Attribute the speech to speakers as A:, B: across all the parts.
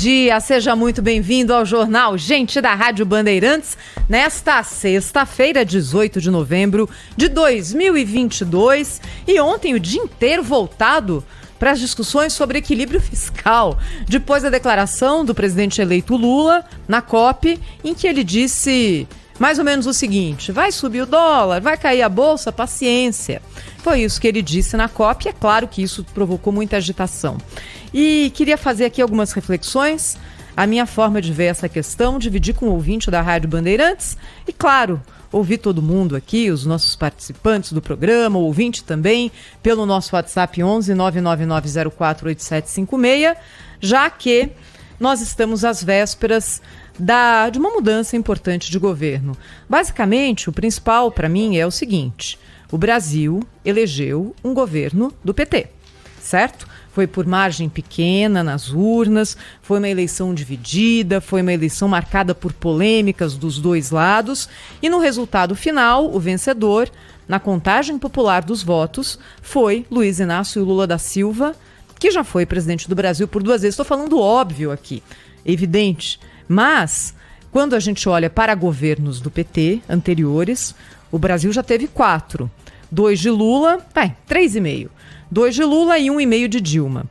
A: Dia, seja muito bem-vindo ao Jornal Gente da Rádio Bandeirantes, nesta sexta-feira, 18 de novembro de 2022, e ontem o dia inteiro voltado para as discussões sobre equilíbrio fiscal, depois da declaração do presidente eleito Lula na COP, em que ele disse mais ou menos o seguinte: vai subir o dólar, vai cair a bolsa, paciência. Foi isso que ele disse na COP, e é claro que isso provocou muita agitação. E queria fazer aqui algumas reflexões, a minha forma de ver essa questão, dividir com o ouvinte da Rádio Bandeirantes e, claro, ouvir todo mundo aqui, os nossos participantes do programa, o ouvinte também, pelo nosso WhatsApp 11 999048756, já que nós estamos às vésperas de uma mudança importante de governo. Basicamente, o principal para mim é o seguinte: o Brasil elegeu um governo do PT, certo? Foi por margem pequena nas urnas, foi uma eleição dividida, foi uma eleição marcada por polêmicas dos dois lados, e no resultado final, o vencedor, na contagem popular dos votos, foi Luiz Inácio Lula da Silva, que já foi presidente do Brasil por 2 vezes. Estou falando óbvio aqui, evidente, mas quando a gente olha para governos do PT anteriores, o Brasil já teve 4, 2 de Lula, 3,5. 2 de Lula e 1,5 de Dilma.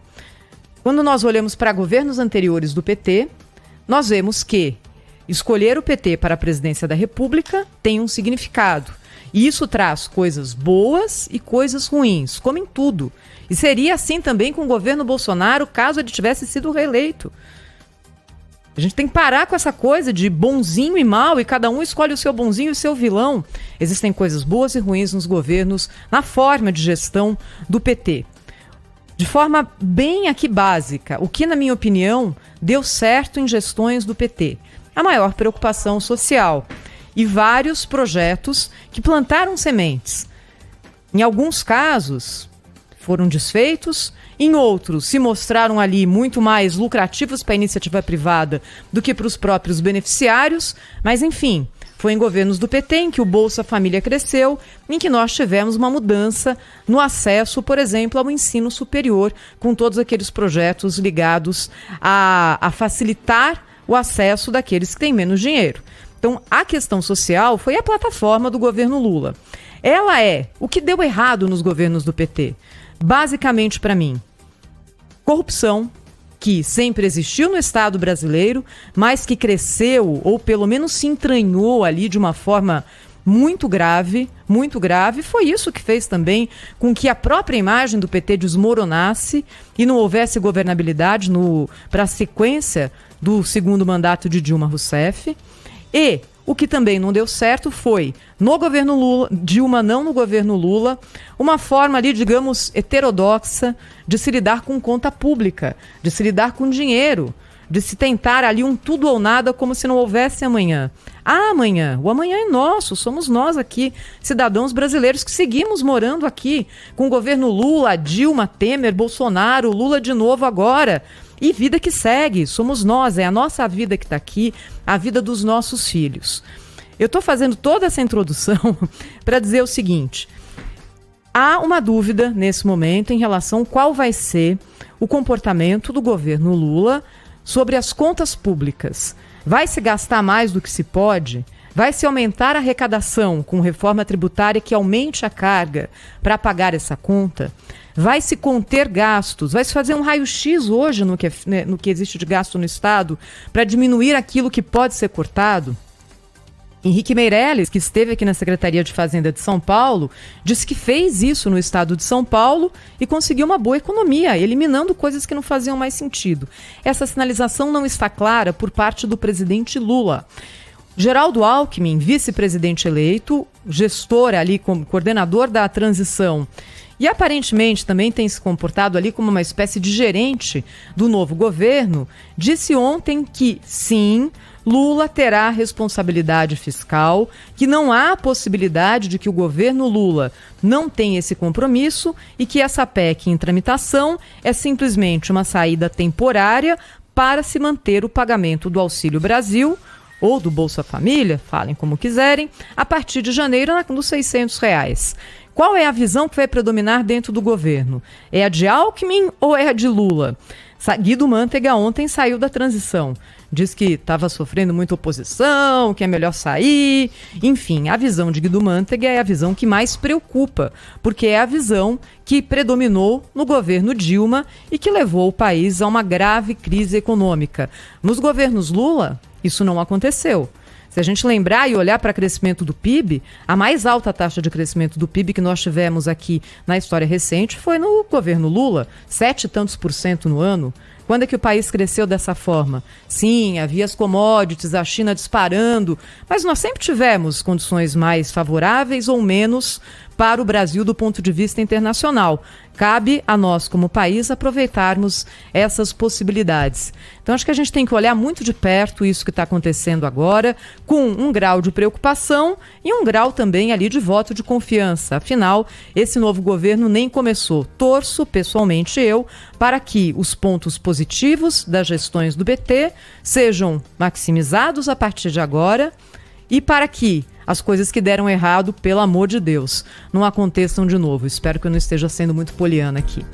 A: Quando nós olhamos para governos anteriores do PT, nós vemos que escolher o PT para a presidência da República tem um significado. E isso traz coisas boas e coisas ruins, como em tudo. E seria assim também com o governo Bolsonaro, caso ele tivesse sido reeleito. A gente tem que parar com essa coisa de bonzinho e mal, e cada um escolhe o seu bonzinho e o seu vilão. Existem coisas boas e ruins nos governos, na forma de gestão do PT. De forma bem aqui básica, o que, na minha opinião, deu certo em gestões do PT? A maior preocupação social e vários projetos que plantaram sementes. Em alguns casos, foram desfeitos. Em outros, se mostraram ali muito mais lucrativos para a iniciativa privada do que para os próprios beneficiários, mas enfim, foi em governos do PT em que o Bolsa Família cresceu, em que nós tivemos uma mudança no acesso, por exemplo, ao ensino superior, com todos aqueles projetos ligados a facilitar o acesso daqueles que têm menos dinheiro. Então, a questão social foi a plataforma do governo Lula. Ela é o que deu errado nos governos do PT. Basicamente, para mim, corrupção, que sempre existiu no Estado brasileiro, mas que cresceu, ou pelo menos se entranhou ali de uma forma muito grave, foi isso que fez também com que a própria imagem do PT desmoronasse e não houvesse governabilidade para a sequência do segundo mandato de Dilma Rousseff. E o que também não deu certo foi, no governo Lula, Dilma não no governo Lula, uma forma ali, digamos, heterodoxa de se lidar com conta pública, de se lidar com dinheiro, de se tentar ali um tudo ou nada como se não houvesse amanhã. Amanhã, o amanhã é nosso, somos nós aqui, cidadãos brasileiros que seguimos morando aqui, com o governo Lula, Dilma, Temer, Bolsonaro, Lula de novo agora. E vida que segue, somos nós, é a nossa vida que está aqui, a vida dos nossos filhos. Eu estou fazendo toda essa introdução para dizer o seguinte: há uma dúvida nesse momento em relação a qual vai ser o comportamento do governo Lula sobre as contas públicas. Vai se gastar mais do que se pode? Vai se aumentar a arrecadação com reforma tributária que aumente a carga para pagar essa conta? Vai se conter gastos? Vai se fazer um raio-x hoje no que existe de gasto no Estado para diminuir aquilo que pode ser cortado? Henrique Meirelles, que esteve aqui na Secretaria de Fazenda de São Paulo, disse que fez isso no estado de São Paulo e conseguiu uma boa economia, eliminando coisas que não faziam mais sentido. Essa sinalização não está clara por parte do presidente Lula. Geraldo Alckmin, vice-presidente eleito, gestor ali, como coordenador da transição, e aparentemente também tem se comportado ali como uma espécie de gerente do novo governo, disse ontem que sim, Lula terá responsabilidade fiscal, que não há possibilidade de que o governo Lula não tenha esse compromisso e que essa PEC em tramitação é simplesmente uma saída temporária para se manter o pagamento do Auxílio Brasil ou do Bolsa Família, falem como quiserem, a partir de janeiro nos R$600. Qual é a visão que vai predominar dentro do governo? É a de Alckmin ou é a de Lula? Guido Mantega ontem saiu da transição. Diz que estava sofrendo muita oposição, que é melhor sair. Enfim, a visão de Guido Mantega é a visão que mais preocupa, porque é a visão que predominou no governo Dilma e que levou o país a uma grave crise econômica. Nos governos Lula, isso não aconteceu. Se a gente lembrar e olhar para o crescimento do PIB, a mais alta taxa de crescimento do PIB que nós tivemos aqui na história recente foi no governo Lula, 7 e tantos por cento no ano. Quando é que o país cresceu dessa forma? Sim, havia as commodities, a China disparando, mas nós sempre tivemos condições mais favoráveis ou menos para o Brasil do ponto de vista internacional. Cabe a nós, como país, aproveitarmos essas possibilidades. Então, acho que a gente tem que olhar muito de perto isso que está acontecendo agora, com um grau de preocupação e um grau também ali de voto de confiança. Afinal, esse novo governo nem começou. Torço, pessoalmente eu, para que os pontos positivos das gestões do PT sejam maximizados a partir de agora e para que as coisas que deram errado, pelo amor de Deus, não aconteçam de novo. Espero que eu não esteja sendo muito poliana aqui.